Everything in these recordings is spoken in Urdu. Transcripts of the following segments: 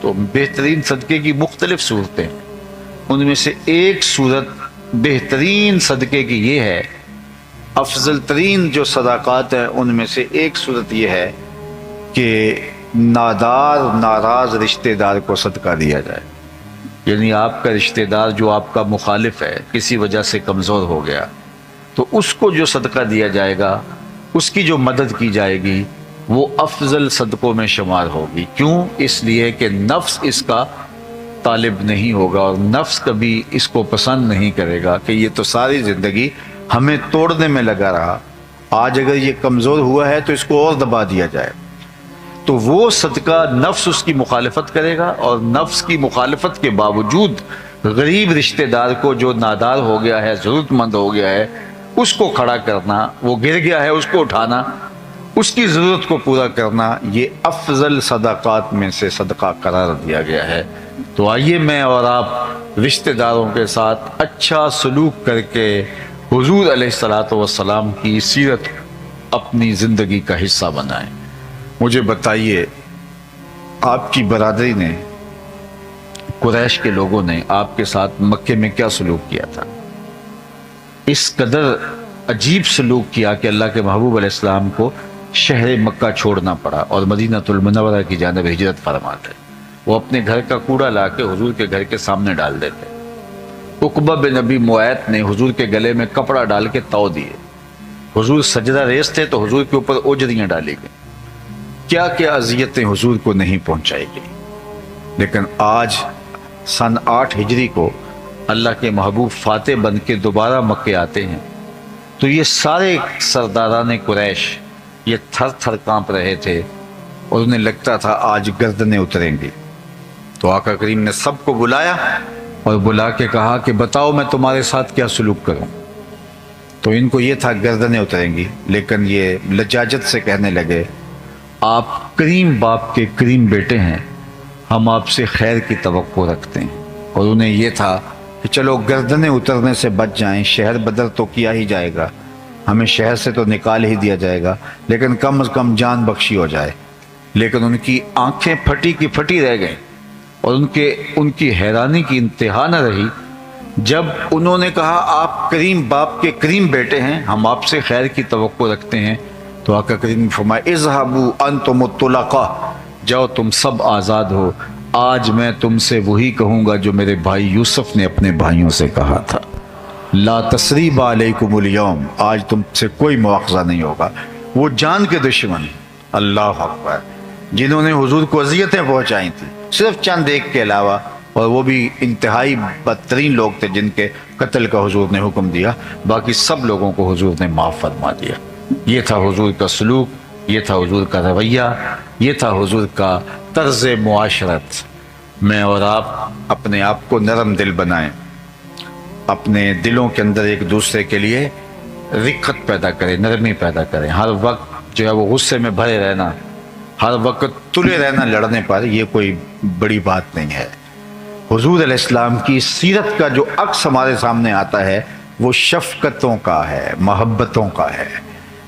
تو بہترین صدقے کی مختلف صورتیں، ان میں سے ایک صورت بہترین صدقے کی یہ ہے، افضل ترین جو صدقات ہیں ان میں سے ایک صورت یہ ہے کہ نادار ناراض رشتہ دار کو صدقہ دیا جائے. یعنی آپ کا رشتہ دار جو آپ کا مخالف ہے، کسی وجہ سے کمزور ہو گیا، تو اس کو جو صدقہ دیا جائے گا، اس کی جو مدد کی جائے گی، وہ افضل صدقوں میں شمار ہوگی. کیوں؟ اس لیے کہ نفس اس کا طالب نہیں ہوگا، اور نفس کبھی اس کو پسند نہیں کرے گا کہ یہ تو ساری زندگی ہمیں توڑنے میں لگا رہا، آج اگر یہ کمزور ہوا ہے تو اس کو اور دبا دیا جائے. تو وہ صدقہ نفس اس کی مخالفت کرے گا، اور نفس کی مخالفت کے باوجود غریب رشتہ دار کو جو نادار ہو گیا ہے، ضرورت مند ہو گیا ہے، اس کو کھڑا کرنا، وہ گر گیا ہے اس کو اٹھانا، اس کی ضرورت کو پورا کرنا، یہ افضل صدقات میں سے صدقہ قرار دیا گیا ہے. تو آئیے میں اور آپ رشتہ داروں کے ساتھ اچھا سلوک کر کے حضور علیہ الصلوۃ والسلام کی سیرت اپنی زندگی کا حصہ بنائیں. مجھے بتائیے، آپ کی برادری نے، قریش کے لوگوں نے آپ کے ساتھ مکے میں کیا سلوک کیا تھا؟ اس قدر عجیب سلوک کیا کہ اللہ کے محبوب علیہ السلام کو شہر مکہ چھوڑنا پڑا اور مدینہ المنورہ کی جانب ہجرت فرماتے. وہ اپنے گھر کا کوڑا لا کے حضور کے گھر کے سامنے ڈال دیتے. عقبہ بن ابی معیط نے حضور کے گلے میں کپڑا ڈال کے تو دیے. حضور سجدہ ریز تھے تو حضور کے اوپر اوجریاں ڈالی گئیں. کیا کیا اذیتیں حضور کو نہیں پہنچائی گئی. لیکن آج سن 8 ہجری کو اللہ کے محبوب فاتح بن کے دوبارہ مکے آتے ہیں تو یہ سارے سرداران قریش یہ تھر تھر کانپ رہے تھے اور انہیں لگتا تھا آج گردنیں اتریں گی. تو آقا کریم نے سب کو بلایا اور بلا کے کہا کہ بتاؤ میں تمہارے ساتھ کیا سلوک کروں. تو ان کو یہ تھا گردنیں اتریں گی، لیکن یہ لجاجت سے کہنے لگے آپ کریم باپ کے کریم بیٹے ہیں، ہم آپ سے خیر کی توقع رکھتے ہیں. اور انہیں یہ تھا کہ چلو گردنیں اترنے سے بچ جائیں، شہر بدر تو کیا ہی جائے گا، ہمیں شہر سے تو نکال ہی دیا جائے گا، لیکن کم از کم جان بخشی ہو جائے. لیکن ان کی آنکھیں پھٹی کی پھٹی رہ گئیں اور ان کی حیرانی کی انتہا نہ رہی جب انہوں نے کہا آپ کریم باپ کے کریم بیٹے ہیں، ہم آپ سے خیر کی توقع رکھتے ہیں. تو آقا کریم نے فرمایا اذهبوا انتم الطلقاء، جاؤ تم سب آزاد ہو. آج میں تم سے وہی کہوں گا جو میرے بھائی یوسف نے اپنے بھائیوں سے کہا تھا، لا تثریب علیکم اليوم، آج تم سے کوئی مواخذہ نہیں ہوگا. وہ جان کے دشمن، اللہ اکبر، جنہوں نے حضور کو اذیتیں پہنچائی تھیں صرف چند ایک کے علاوہ، اور وہ بھی انتہائی بدترین لوگ تھے جن کے قتل کا حضور نے حکم دیا، باقی سب لوگوں کو حضور نے معاف فرما دیا. یہ تھا حضور کا سلوک، یہ تھا حضور کا رویہ، یہ تھا حضور کا طرز معاشرت. میں اور آپ اپنے آپ کو نرم دل بنائیں، اپنے دلوں کے اندر ایک دوسرے کے لیے رقت پیدا کریں، نرمی پیدا کریں. ہر وقت جو ہے وہ غصے میں بھرے رہنا، ہر وقت تلے رہنا لڑنے پر، یہ کوئی بڑی بات نہیں ہے. حضور علیہ السلام کی سیرت کا جو عکس ہمارے سامنے آتا ہے وہ شفقتوں کا ہے، محبتوں کا ہے،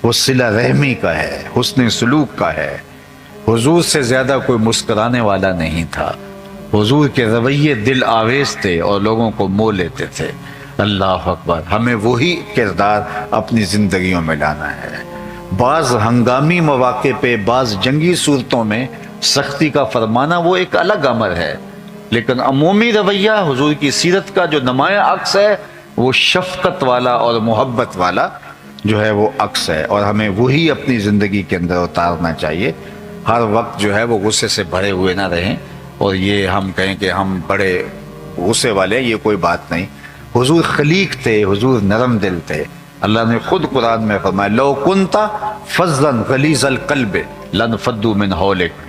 وہ صلہ رحمی کا ہے، حسن سلوک کا ہے. حضور سے زیادہ کوئی مسکرانے والا نہیں تھا. حضور کے رویے دل آویز تھے اور لوگوں کو مو لیتے تھے. اللہ اکبر، ہمیں وہی کردار اپنی زندگیوں میں لانا ہے. بعض ہنگامی مواقع پہ، بعض جنگی صورتوں میں سختی کا فرمانا وہ ایک الگ امر ہے، لیکن عمومی رویہ حضور کی سیرت کا جو نمایاں عکس ہے وہ شفقت والا اور محبت والا جو ہے وہ عکس ہے، اور ہمیں وہی اپنی زندگی کے اندر اتارنا چاہیے. ہر وقت جو ہے وہ غصے سے بھرے ہوئے نہ رہیں اور یہ ہم کہیں کہ ہم بڑے غصے والے، یہ کوئی بات نہیں. حضور خلیق تھے، حضور نرم دل تھے. اللہ نے خود قرآن میں فرمایا لو کنت فظا غلیظ القلب لانفضوا من حولک،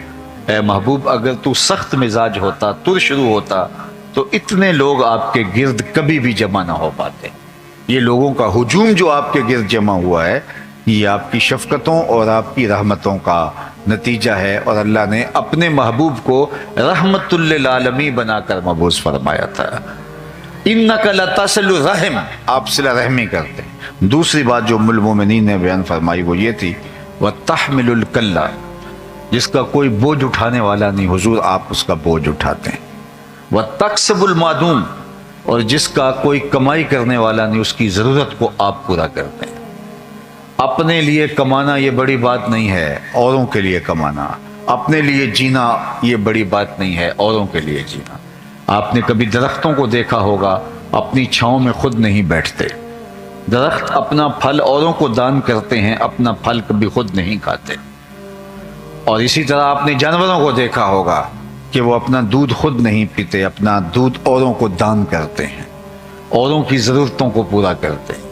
اے محبوب اگر تو سخت مزاج ہوتا، ترشرو ہوتا، تو اتنے لوگ آپ کے گرد کبھی بھی جمع نہ ہو پاتے. یہ لوگوں کا ہجوم جو آپ کے گرد جمع ہوا ہے یہ آپ کی شفقتوں اور آپ کی رحمتوں کا نتیجہ ہے، اور اللہ نے اپنے محبوب کو رحمت للعالمین بنا کر مبعوث فرمایا تھا. انک لتصل الرحم، آپ صلہ رحمی کرتے ہیں. دوسری بات جو ام المومنین نے بیان فرمائی وہ یہ تھی وتحمل الکلہ، جس کا کوئی بوجھ اٹھانے والا نہیں، حضور آپ اس کا بوجھ اٹھاتے ہیں۔ وَتَقْسِبُ الْمَعْدُومَ، اور جس کا کوئی کمائی کرنے والا نہیں، اس کی ضرورت کو آپ پورا کرتے ہیں۔ اپنے لیے کمانا یہ بڑی بات نہیں ہے، اوروں کے لیے کمانا۔ اپنے لیے جینا یہ بڑی بات نہیں ہے، اوروں کے لیے جینا۔ آپ نے کبھی درختوں کو دیکھا ہوگا، اپنی چھاؤں میں خود نہیں بیٹھتے۔ درخت اپنا پھل اوروں کو دان کرتے ہیں، اپنا پھل کبھی خود نہیں کھاتے۔ اور اسی طرح آپ نے جانوروں کو دیکھا ہوگا کہ وہ اپنا دودھ خود نہیں پیتے، اپنا دودھ اوروں کو دان کرتے ہیں، اوروں کی ضرورتوں کو پورا کرتے ہیں۔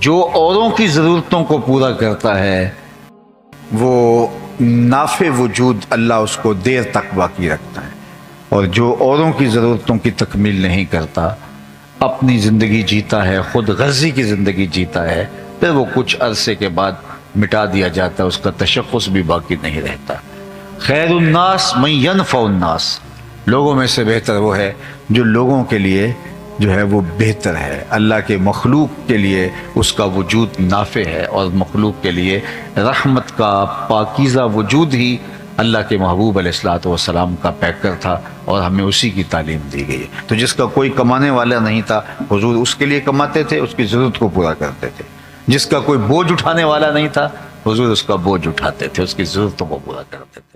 جو اوروں کی ضرورتوں کو پورا کرتا ہے وہ نافع وجود اللہ اس کو دیر تک باقی رکھتا ہے، اور جو اوروں کی ضرورتوں کی تکمیل نہیں کرتا، اپنی زندگی جیتا ہے، خود غرضی کی زندگی جیتا ہے، پھر وہ کچھ عرصے کے بعد مٹا دیا جاتا ہے، اس کا تشخص بھی باقی نہیں رہتا۔ خیر الناس من ینفع الناس، لوگوں میں سے بہتر وہ ہے جو لوگوں کے لیے جو ہے وہ بہتر ہے۔ اللہ کے مخلوق کے لیے اس کا وجود نافع ہے، اور مخلوق کے لیے رحمت کا پاکیزہ وجود ہی اللہ کے محبوب علیہ الصلوۃ والسلام کا پیکر تھا، اور ہمیں اسی کی تعلیم دی گئی ہے۔ تو جس کا کوئی کمانے والا نہیں تھا، حضور اس کے لیے کماتے تھے، اس کی ضرورت کو پورا کرتے تھے۔ جس کا کوئی بوجھ اٹھانے والا نہیں تھا، حضور اس کا بوجھ اٹھاتے تھے، اس کی ضرورتوں کو پورا کرتے تھے۔